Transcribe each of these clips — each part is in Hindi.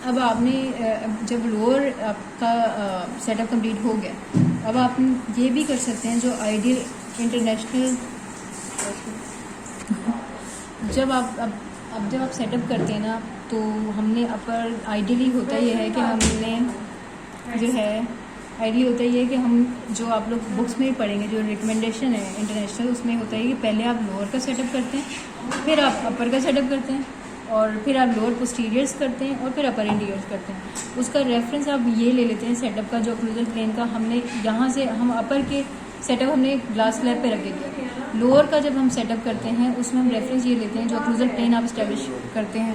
अब आपने जब लोअर आपका सेटअप कंप्लीट हो गया, अब आप ये भी कर सकते हैं जो आइडियल इंटरनेशनल जब आप सेटअप करते हैं ना, तो हमने अपर आइडियली होता ये है कि हमने जो है आइडिया होता ये है कि हम जो आप लोग बुक्स में पढ़ेंगे, जो रिकमेंडेशन है इंटरनेशनल, उसमें होता है कि पहले आप लोअर का सेटअप करते हैं, फिर आप अपर का सेटअप करते हैं, और फिर आप लोअर पोस्टीरियर्स करते हैं, और फिर अपर इंटीरियर्स करते हैं। उसका रेफरेंस आप ये ले लेते हैं सेटअप का, जो ओक्लूजल प्लेन का हमने यहाँ से हम अपर के सेटअप हमने ग्लास स्लैब पे रख दिया। लोअर का जब हम सेटअप करते हैं उसमें हम रेफरेंस ये लेते हैं जो ओक्लूजल प्लेन आप इस्टेब्लिश करते हैं।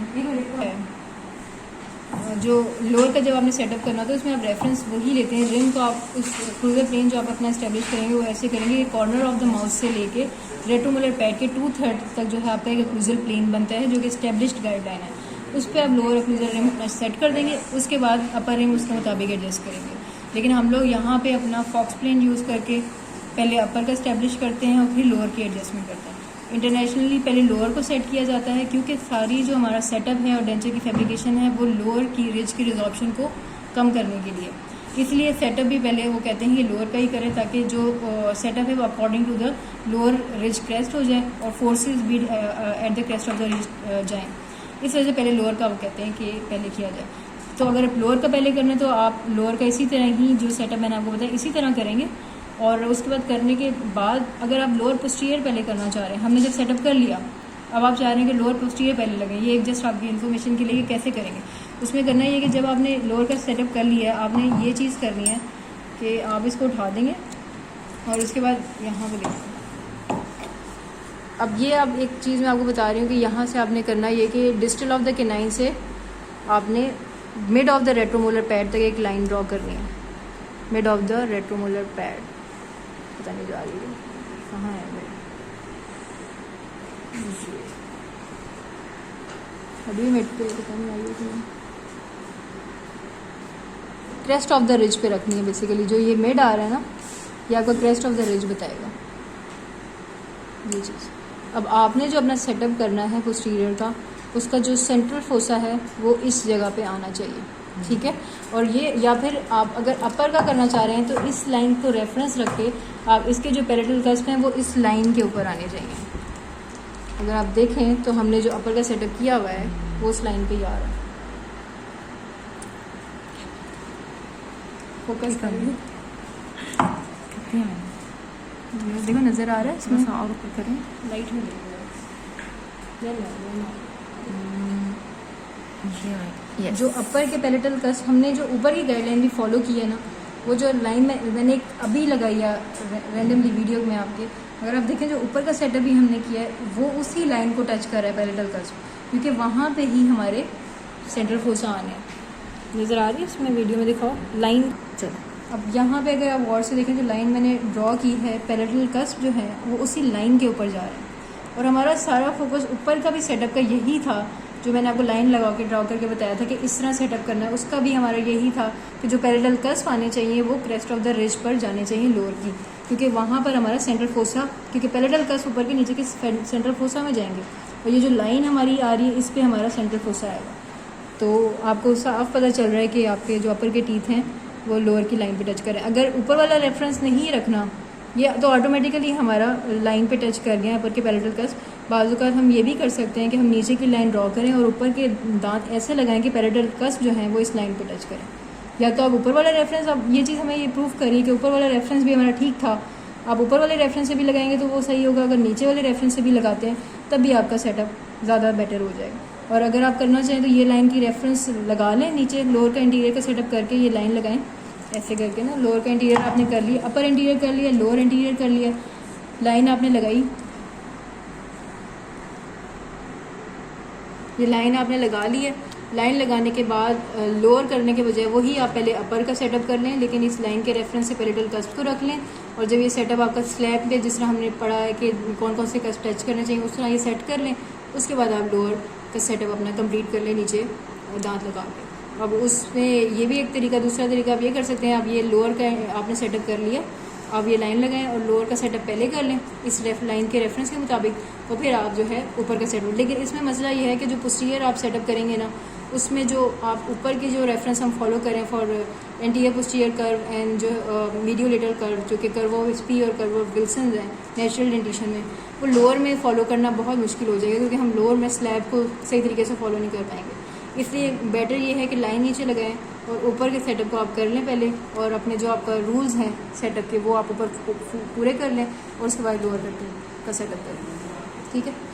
जो लोअर का जब आपने सेटअप करना था उसमें आप रेफरेंस वही लेते हैं। रिम को आप उस ओक्लूजल प्लेन जो आप अपना इस्टेब्लिश करेंगे वो ऐसे करेंगे, कॉर्नर ऑफ द माउथ से लेके रेट्रोमोलर पैड के 2/3 तक जो है आपका एक ओक्लूजल प्लेन बनता है, जो कि इस्टेब्लिश्ड गाइडलाइन है। उस पर आप लोअर ओक्लूजल रिम सेट कर देंगे, उसके बाद अपर रिम उसके मुताबिक एडजस्ट करेंगे। लेकिन हम लोग यहाँ पे अपना फॉक्स प्लेन यूज़ करके पहले अपर का इस्टेब्लिश करते हैं और फिर लोअर की एडजस्टमेंट करते हैं। इंटरनेशनली पहले लोअर को सेट किया जाता है, क्योंकि सारी जो हमारा सेटअप है और डेंचर की फैब्रिकेशन है वो लोअर की रिज की रिजॉर्प्शन को कम करने के लिए, इसलिए सेटअप भी पहले वो कहते हैं कि लोअर का ही करें, ताकि जो सेटअप है वो according to the lower ridge crest हो जाए और फोर्सेस भी at the crest of the ridge जाएँ। इस वजह से पहले लोअर का वो कहते हैं कि पहले किया जाए। तो अगर आप लोअर का पहले करना है तो आप लोअर का इसी तरह ही जो सेटअप मैंने आपको बताया इसी तरह करेंगे, और उसके बाद करने के बाद अगर आप लोअर पोस्टीरियर पहले करना चाह रहे हैं, हमने जब सेटअप कर लिया, अब आप चाह रहे हैं कि लोअर पोस्टीरियर पहले लगे, ये एक जस्ट आपकी इन्फॉर्मेशन के लिए कैसे करेंगे। उसमें करना ये कि जब आपने लोअर का सेटअप कर लिया है, आपने ये चीज़ करनी है कि आप इसको उठा देंगे और उसके बाद यहाँ पर देखो। अब ये अब एक चीज़ मैं आपको बता रही हूँ कि यहाँ से आपने करना ये कि डिस्टल ऑफ द केनाइन से आपने मिड ऑफ द रेट्रोमोलर पैड तक एक लाइन ड्रॉ करनी है। मिड ऑफ द रेट्रोमोलर पैड पता नहीं जा रही है कहाँ है मेरे, अभी मिड पे पता नहीं आई है। क्रेस्ट ऑफ द रिज पे रखनी है बेसिकली, जो ये मिड आ रहा है ना, ये आपका क्रेस्ट ऑफ द रिज बताएगा ये चीज़। अब आपने जो अपना सेटअप करना है पोस्टीरियर का, उसका जो सेंट्रल फोसा है वो इस जगह पे आना चाहिए, ठीक है। और ये या फिर आप अगर अपर का करना चाह रहे हैं तो इस लाइन को रेफरेंस रख के आप इसके जो पैरेलल कस्प हैं वो इस लाइन के ऊपर आने चाहिए। अगर आप देखें तो हमने जो अपर का सेटअप किया हुआ है वो उस लाइन पे ही आ रहा है। फोकस करिए, देखो नज़र आ रहा है इसमें, और ऊपर करें लाइट में yes. जो अपर के पैलेटल कस्प हमने जो ऊपर की गाइडलाइन भी फॉलो की है ना, वो जो लाइन मैंने एक अभी लगाई है रैंडमली वीडियो में आपके, अगर आप देखें जो ऊपर का सेटअप भी हमने किया है वो उसी लाइन को टच कर रहा है पैलेटल कस्प, क्योंकि वहाँ पे ही हमारे सेंट्रल फोसा आने हैं। नज़र आ रही है इसमें वीडियो में दिखाओ लाइन। चलो अब यहाँ पे अगर आप गौर से देखें जो लाइन मैंने ड्रॉ की है, पैलेटल कस्प जो है वो उसी लाइन के ऊपर जा रहा है, और हमारा सारा फोकस ऊपर का भी सेटअप का यही था, जो मैंने आपको लाइन लगा के ड्रॉ करके बताया था कि इस तरह सेटअप करना है, उसका भी हमारा यही था कि जो पैरेलल कस्प आने चाहिए वो क्रेस्ट ऑफ द रिज पर जाने चाहिए लोअर की, क्योंकि वहाँ पर हमारा सेंट्रल फोसा, क्योंकि पैरेलल कस्प ऊपर के नीचे के सेंट्रल फोसा में जाएंगे, और ये जो लाइन हमारी आ रही है इस पर हमारा सेंट्रल फोसा आएगा। तो आपको साफ पता चल रहा है कि आपके जो अपर के टीथ हैं वो लोअर की लाइन पर टच करें। अगर ऊपर वाला रेफरेंस नहीं रखना, ये तो ऑटोमेटिकली हमारा लाइन पे टच कर गया ऊपर के पैलेटल कस्प। बाजू का हम ये भी कर सकते हैं कि हम नीचे की लाइन ड्रॉ करें और ऊपर के दांत ऐसे लगाएं कि पैलेटल कस्प जो है वो इस लाइन पे टच करें। या तो आप ऊपर वाला रेफरेंस, अब ये चीज़ हमें ये प्रूव करी कि ऊपर वाला रेफरेंस भी हमारा ठीक था, आप ऊपर वाले रेफरेंस से भी लगाएंगे तो वो सही होगा, अगर नीचे वाले रेफरेंस से भी लगाते हैं तब भी आपका सेटअप ज़्यादा बेटर हो जाएगा। और अगर आप करना चाहें तो ये लाइन की रेफरेंस लगा लें नीचे, लोअर का इंटीरियर का सेटअप करके ये लाइन लगाएं ऐसे करके ना। लोअर का इंटीरियर आपने कर लिया, अपर इंटीरियर कर लिया, लोअर इंटीरियर कर लिया, लाइन आपने लगाई, ये लाइन आपने लगा ली है। लाइन लगाने के बाद लोअर करने के बजाय वही आप पहले अपर का सेटअप कर लें, लेकिन इस लाइन के रेफरेंस से पैरेलल कस्प को रख लें। और जब ये सेटअप आपका स्लैब पे, जिस तरह हमने पढ़ा है कि कौन कौन से कस्प टच करने चाहिए, उस तरह ये सेट कर लें। उसके बाद आप लोअर का सेटअप अपना कंप्लीट कर लें नीचे दांत लगा के। अब उसमें ये भी एक तरीका, दूसरा तरीका आप ये कर सकते हैं, आप ये लोअर का आपने सेटअप कर लिया, आप ये लाइन लगाएं और लोअर का सेटअप पहले कर लें इस लाइन के रेफरेंस के मुताबिक, तो फिर आप जो है ऊपर का सेटअप। लेकिन इसमें मसला ये है कि जो पोस्टीरियर आप सेटअप करेंगे ना, उसमें जो आप ऊपर के जो रेफरेंस हम फॉलो करें for anterior posterior curve and जो मीडियो लेटरल कर्व जो कि कर्व ऑफ स्पी और कर्व ऑफ विल्सन है नेचुरल डेंटिशन में, वो लोअर में फॉलो करना बहुत मुश्किल हो जाएगा क्योंकि हम लोअर में स्लैब को सही तरीके से फॉलो नहीं कर पाएंगे। इसलिए बेटर ये है कि लाइन नीचे लगाएं और ऊपर के सेटअप को आप कर लें पहले, और अपने जो आपका रूल्स हैं सेटअप के वो आप ऊपर पूरे कर लें और उसके बाद लोअर का सेटअप कर लें। ठीक है।